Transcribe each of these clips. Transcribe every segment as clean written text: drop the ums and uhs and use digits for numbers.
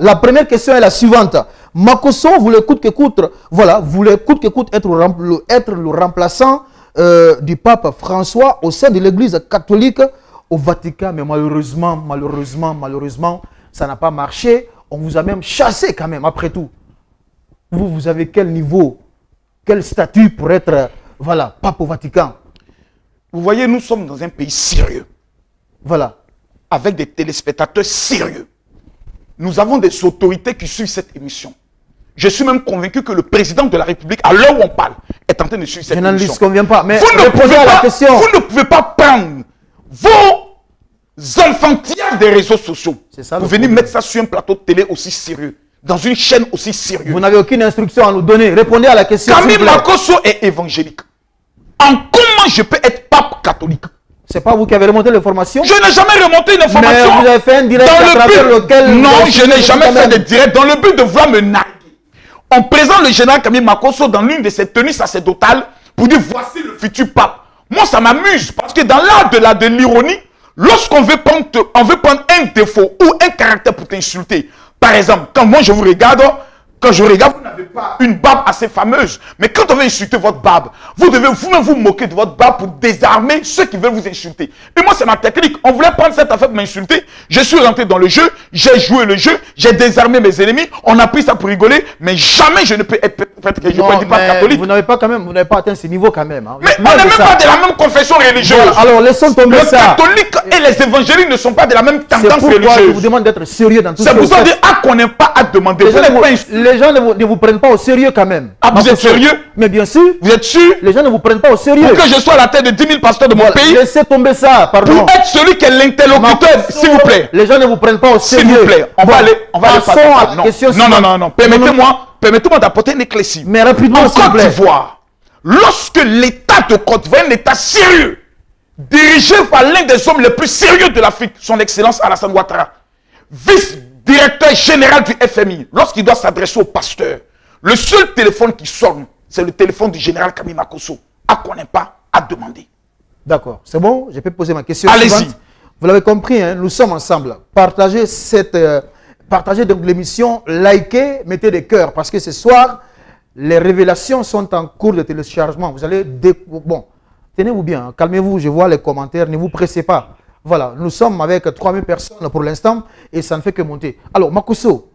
La première question est la suivante. Makosso voulait coûte que coûte, voilà, voulait coûte que coûte être le remplaçant du pape François au sein de l'église catholique au Vatican. Mais malheureusement, ça n'a pas marché. On vous a même chassé quand même, après tout. Vous avez quel niveau, quel statut pour être, voilà, pape au Vatican? Vous voyez, nous sommes dans un pays sérieux. Voilà. Avec des téléspectateurs sérieux. Nous avons des autorités qui suivent cette émission. Je suis même convaincu que le président de la République, à l'heure où on parle, est en train de suivre cette émission. Je n'en conviens pas, mais vous ne pouvez pas prendre vos enfantillages des réseaux sociaux pour venir mettre ça sur un plateau de télé aussi sérieux, dans une chaîne aussi sérieuse. Vous n'avez aucune instruction à nous donner. Répondez à la question. Camille Makosso est évangélique. En comment je peux être pape catholique? C'est pas vous qui avez remonté l'information? Je n'ai jamais remonté une information. Mais vous avez fait un direct à travers lequel... Non, je n'ai jamais fait de direct dans le but de vouloir me narguer. On présente le général Camille Makosso dans l'une de ses tenues sacerdotales pour dire voici le futur pape. Moi, ça m'amuse parce que dans l'art de l'ironie, lorsqu'on veut prendre un défaut ou un caractère pour t'insulter, par exemple, quand moi je vous regarde, vous n'avez pas une barbe assez fameuse. Mais quand on veut insulter votre barbe, vous devez vous-même vous moquer de votre barbe pour désarmer ceux qui veulent vous insulter. Et moi, c'est ma technique. On voulait prendre cette affaire pour m'insulter. Je suis rentré dans le jeu, j'ai joué le jeu, j'ai désarmé mes ennemis. On a pris ça pour rigoler, mais jamais je ne peux être pas catholique. Vous n'avez pas atteint ce niveau quand même. Hein. Mais on n'est même pas de la même confession religieuse. Voilà, alors laissons tomber ça. Les catholiques et les évangéliques ne sont pas de la même tendance religieuse. Je vous demande d'être sérieux dans tout ça. C'est pour ça qu'on n'est pas à demander. Les gens ne vous prennent pas au sérieux quand même. Ah, vous êtes sérieux? Mais bien sûr. Vous êtes sûr? Les gens ne vous prennent pas au sérieux. Pour que je sois à la tête de 10 000 pasteurs de mon pays. Laissez tomber ça, pardon. Pour être celui qui est l'interlocuteur, s'il vous plaît. Les gens ne vous prennent pas au sérieux. S'il vous plaît, on va aller à la question suivante. Non. Permettez-moi d'apporter une éclaircie. Mais rapidement, en Côte d'Ivoire, lorsque l'État de Côte d'Ivoire est un État sérieux, dirigé par l'un des hommes les plus sérieux de l'Afrique, son Excellence Alassane Ouattara, vice-directeur général du FMI, lorsqu'il doit s'adresser au pasteur, le seul téléphone qui sonne, c'est le téléphone du général Camille Makosso. À qu'on n'ait pas à demander. D'accord, c'est bon, je peux poser ma question. Allez-y. Vous l'avez compris, hein, nous sommes ensemble. Partagez donc l'émission, likez, mettez des cœurs, parce que ce soir, les révélations sont en cours de téléchargement. Vous allez... Bon, tenez-vous bien, hein, calmez-vous, je vois les commentaires, ne vous pressez pas. Voilà, nous sommes avec 3000 personnes pour l'instant et ça ne fait que monter. Alors, Makosso.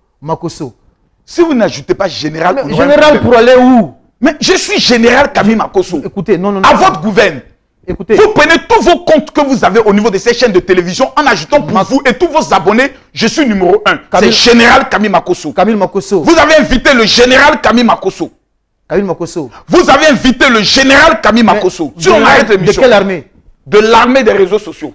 Si vous n'ajoutez pas général... Général pour aller où? Mais je suis général Camille Makosso. Écoutez, non. À votre gouverne. Écoutez. Vous prenez tous vos comptes que vous avez au niveau de ces chaînes de télévision en ajoutant pour vous et tous vos abonnés, je suis numéro 1. C'est général Camille Makosso. Camille Makosso. Vous avez invité le général Camille Makosso. Camille Makosso. Vous avez invité le général Camille Makosso. Si on arrête l'émission. De quelle armée? De l'armée des réseaux sociaux.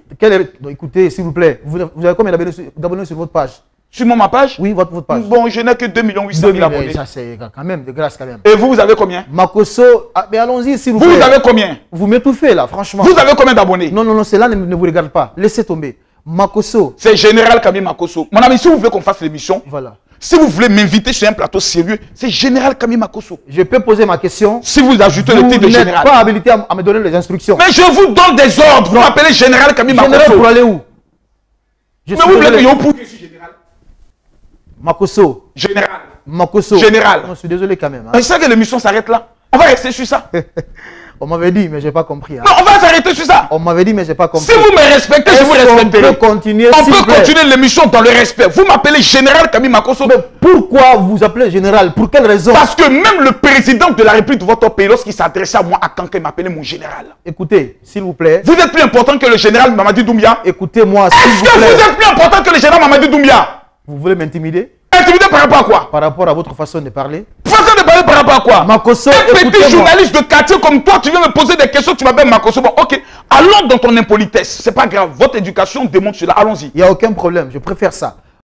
Non, écoutez, s'il vous plaît, vous avez combien d'abonnés sur votre page? Sur ma page? Oui, votre page. Bon, je n'ai que 2 800 000 abonnés. Ça, c'est quand même de grâce quand même. Et vous avez combien? Makosso, mais allons-y, s'il vous plaît. Vous avez combien? Vous m'étouffez là, franchement. Vous avez combien d'abonnés? Non, cela ne vous regarde pas. Laissez tomber. Makosso. C'est général Camille Makosso. Mon ami, si vous voulez qu'on fasse l'émission, voilà. Si vous voulez m'inviter sur un plateau sérieux, c'est général Camille Makosso. Je peux poser ma question. Si vous ajoutez le titre de général. Vous n'êtes pas habilité à me donner les instructions. Mais je vous donne des ordres. Vous m'appelez général Camille Makosso. Général pour aller où? Mais vous voulez que je suis général? Makosso. Général. Makosso. Général. Non, je suis désolé quand même. Hein. C'est ça que l'émission s'arrête là. On va rester sur ça. On m'avait dit, mais je n'ai pas compris. Hein. Non, on va s'arrêter sur ça. On m'avait dit, mais je n'ai pas compris. Si vous me respectez, je vous respecterai. On peut continuer, l'émission dans le respect. Vous m'appelez général Camille Makosso. Mais pourquoi vous appelez général? Pour quelle raison? Parce que même le président de la République de votre pays, lorsqu'il s'adressait à moi à Kanké, il m'appelait mon général. Écoutez, s'il vous plaît. Vous êtes plus important que le général Mamadi Doumbia? Écoutez-moi, s'il vous plaît. Est-ce que vous êtes plus important que le général Mamadi Doumbia? Vous voulez m'intimider? Intimider par rapport à quoi? Par rapport à votre façon de parler. Façon de parler par rapport à quoi? Makosso, un petit journaliste de quartier comme toi, tu viens me poser des questions, tu m'appelles Makosso. Bon, ok, allons dans ton impolitesse. C'est pas grave, votre éducation démontre cela. Allons-y. Il n'y a aucun problème, je préfère ça.